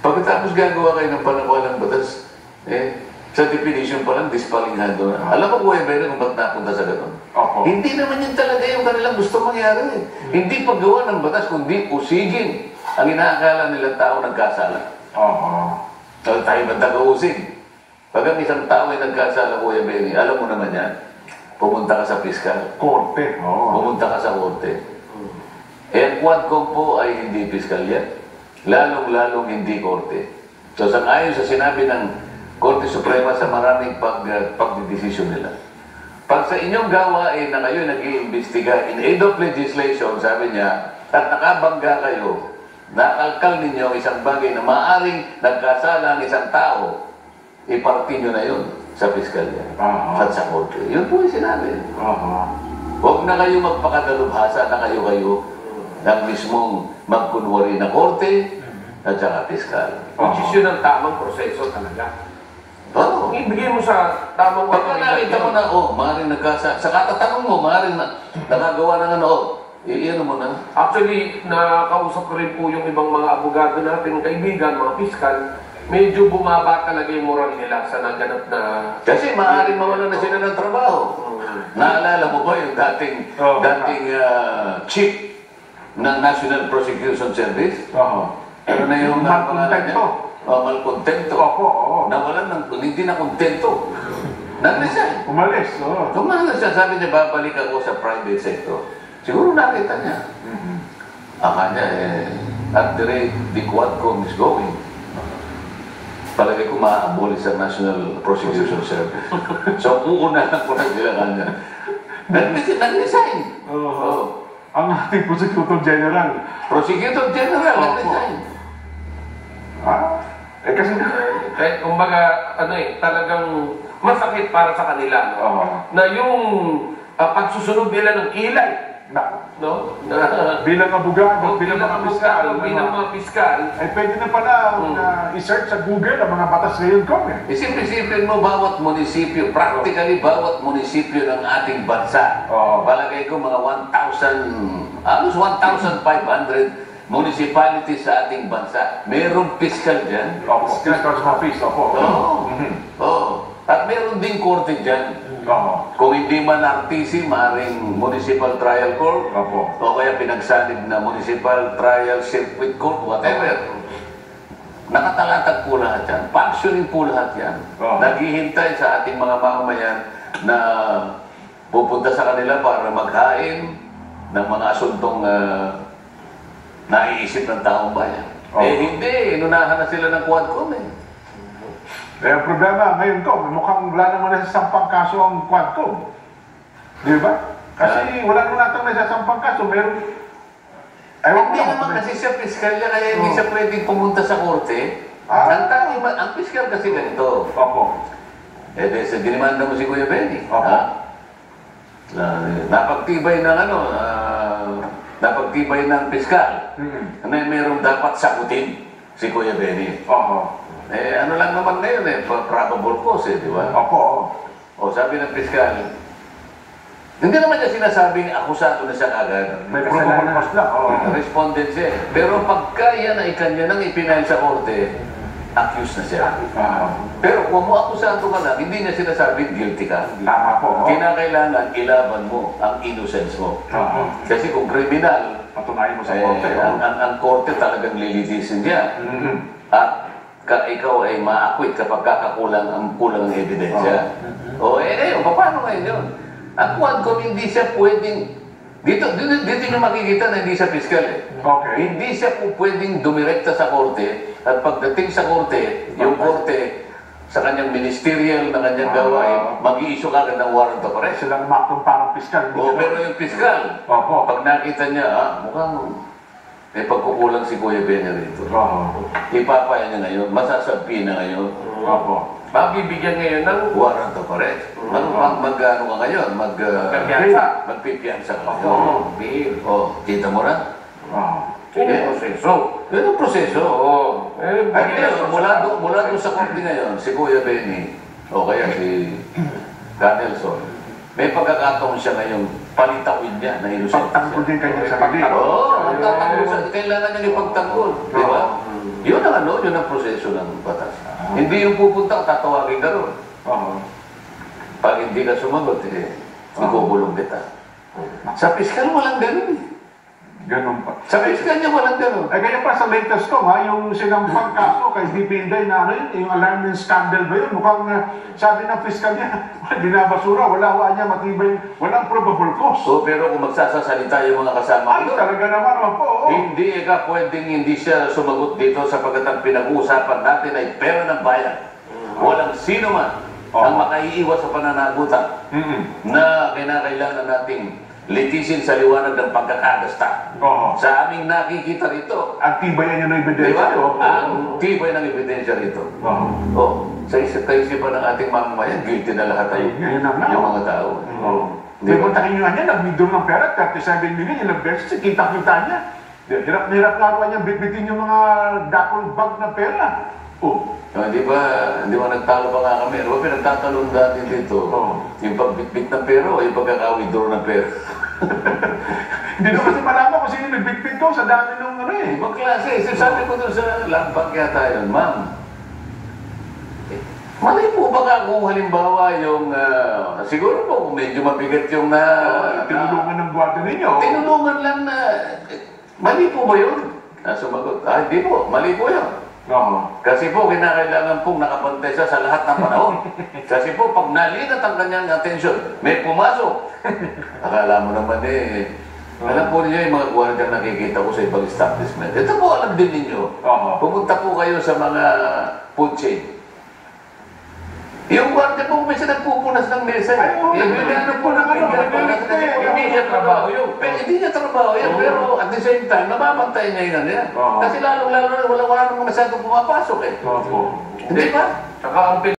Pagkatapos gagawa kayo ng panawalang batas, sa definition pa lang, dispalinghado na. Alam mo, Kuya Benny, kung ba't napunta sa ganun? Hindi naman yun talaga yung kanilang gusto mangyari. Hindi paggawa ng batas, kundi usigin ang inaakala nilang tao nagkasala. Tayo ba taga-usig? Pag ang isang tao ay nagkasala, Kuya Benny, alam mo naman yan, pumunta ka sa piskal. Korte. Pumunta ka sa korte. Ang Quadcom po ay hindi piskal yan. Lalong-lalong hindi korte. So, ayon sa sinabi ng Korte Suprema sa maraming pagdidesisyon nila. Pag sa inyong gawain na kayo nag-iimbestiga in aid of legislation, sabi niya, at nakabangga kayo, nakalkal ninyo isang bagay na maaaring nagkasala ang isang tao, iparti nyo na yun sa piskalya at sa korte. Yun po yung sinabi. Huwag na kayo magpakadalubhasa na kayo-kayo ng mismong magkunwari na korte at saka piskal. Which is yun ang tamang proseso talaga. Ibigay mo sa tamang pagka nakita mo na, maaaring nagkasa, sa katatanong mo, maaaring nakagawa ng iyan mo na. Actually, nakausap ko rin po yung ibang mga abogado natin, kaibigan, mga piskal, medyo bumaba talaga yung moral nila sa naganap na... Kasi maaaring mawalan na sila ng trabaho. Naalala mo ba yung dating chief ng National Prosecution Service? Ano na yung malkontento. Malkontento. Nawalan ng, hindi na kontento. Nag-resign. Umalis. Tumalas siya, sabi niya, babalik ako sa private sector. Siguro nakita niya. Akanya, at the rate the Quadcom is going, palagay ko maaaboli sa National Prosecution Service. So, uunahan ko na sila kanya. Nag-resign. Ang ating Prosecutor General. Prosecutor General, nag-resign. Kasi kumbaga, talagang masakit para sa kanila. Na yung pagsusunod nila ng kilay. No? Bilang abogado, bilang mga piskal, ay pwede na pala i-search sa Google ang mga batas ngayon ko. Isipin mo, bawat munisipyo, practically bawat munisipyo ng ating bansa, palagay ko mga 1,000, halos 1,500 municipalities sa ating bansa. Merong piskal dyan. Fiscal office, At meron din korte dyan. Kung hindi man RTC, maaaring Municipal Trial Court, o kaya pinagsanib na Municipal Trial Circuit Court, whatever. Nakatalatag po lahat yan. Functioning po lahat yan. Naghihintay sa ating mga mamamayan na pupunta sa kanila para maghain ng mga asuntong naiisip ng taong bayan. Hindi. Inunahan na sila ng Quadcom ang problema ngayon ko, mukhang wala naman na sa sampang kaso ang Quadcom. Di ba? Kasi wala naman natang na sa sampang kaso. Meron... Hindi naman kasi siya piskalya, kaya hindi siya pwedeng pumunta sa korte. Ang piskal kasi ganito. Sa dinimanda mo si Kuya Benny. Napagtibay ng napagtibay ng piskal na mayroong dapat sakutin si Kuya Benny. Ano lang naman ngayon probable cause di ba? Sabi ng piskal, hindi naman niya sinasabing akusado na siya agad. May probable cause lang. Respondent siya. Pero pagka yan ay kanya nang ipinail sa korte, accused na siya. Pero kung mo akusado ka lang, hindi niya sinasabing guilty ka. Kinakailangan ilaban mo ang innocence mo. Kasi kung kriminal, patunayan mo sa korte. Ang korte talagang lilitisin niya. At ikaw ay ma-acquit kapag kakakulang ang ebidensya. Paano ngayon yun? Ang Quadcom hindi siya pwedeng... Dito nyo makikita na hindi siya piskal Hindi siya po pwedeng dumirekta sa korte at pagdating sa korte, yung korte sa kanyang ministerial na kanyang gawain, mag-i-issue kagad ng warrant of arrest. Silang maktong parang piskal. Pero yung piskal, pag nakita niya, mukhang may pagkukulang si Kuya Benny rito. Ipapaya niya ngayon, masasabi na ngayon. Mabibigyan ngayon ng warrant of arrest. Mag-ano ka ngayon? Magpipiyansa ka ngayon. Kita mo na? Yun yung proseso. Yun ang proseso. Mula doon sa korte ngayon, si Kuya Benny, o kaya si Canelson, may pagkakataon siya ngayon, palitawin niya na inosente. Pagtanggol din kayo sa pagtanggol. Ang tatanggol siya. Kailangan niya ipagtanggol. Di ba? ang ano, yun ang proseso ng batas. Hindi yung pupunta ka, tatawagin ka ron. Oo. Pag hindi ka sumagot, ikukulong kita. Sa piskal, walang ganun eh. Ganun pa. Sa piskal niya, walang ganun. Ay, kaya pa sa latest ko, ha, yung sinampang kaso kay DP Inday na ano yun, yung alarming scandal ba yun? Mukhang sabi ng fiscal niya, binabasura, wala niya matibay, walang probable cause. So, pero kung magsasasalita yung mga kasama Ay, ko, talaga naman po. Oo. hindi ka pwedeng hindi siya sumagot dito sapagkat ang pinag-uusapan natin ay pera ng bayan. Walang sino man ang makaiiwas sa pananagutan na kinakailangan nating litisin sa liwanag ng pagkakagasta. Oo. Sa aming nakikita rito, Ang tibayan niya ng di ebidensya. ba? Oo. Ang tibay ng ebidensya rito. Oo. Oh, sa kaisipan ng ating mamamayan, guilty na lahat tayo. Ngayon na nga. Yung mga tao. Oo. Di ba takin nyo nga niya, nag-withdraw ng pera, 37 million, ilang beses, kita-kita niya. Hirap na hirap nga niya, bitbitin yung mga duffel bag na pera. Oh. Di ba nagtalo pa nga kami? Ano ba pinagtatalon dati dito? Oo. Yung pagbitbit ng pera o yung pagkaka-withdraw ng pera? Hindi na kasi malaman kung sino nagbitbit ko sa dami ng ano eh. Ibang klase. Sabi ko doon sa lampag yata yun, ma'am. Mali po ba kung halimbawa yung, siguro po kung medyo mabigat yung Tinulungan ng buwate ninyo. tinulungan lang na, mali po ba yun? Sumagot, hindi po, mali po yun. Oo. Kasi po, kinakailangan pong nakapantay siya sa lahat ng panahon. Kasi po, pag nalinat ang kanyang atensyon, may pumasok. Akala mo naman alam po ninyo yung mga gwardiya nakikita ko sa ibang establishment. Ito po, alam din ninyo. Oo. Pumunta po kayo sa mga food chain. Yung gwardiya po, minsan nagpupunas ng mesa. Ay, oo. Nagpupunas po ng Hindi niya trabaho yun. Hindi niya trabaho yan, pero at the same time, nababantay niya yun ano yan. Oo. Kasi lalong-lalo na wala namang masyadong pumapasok eh. Oo. Hindi ba? Saka ang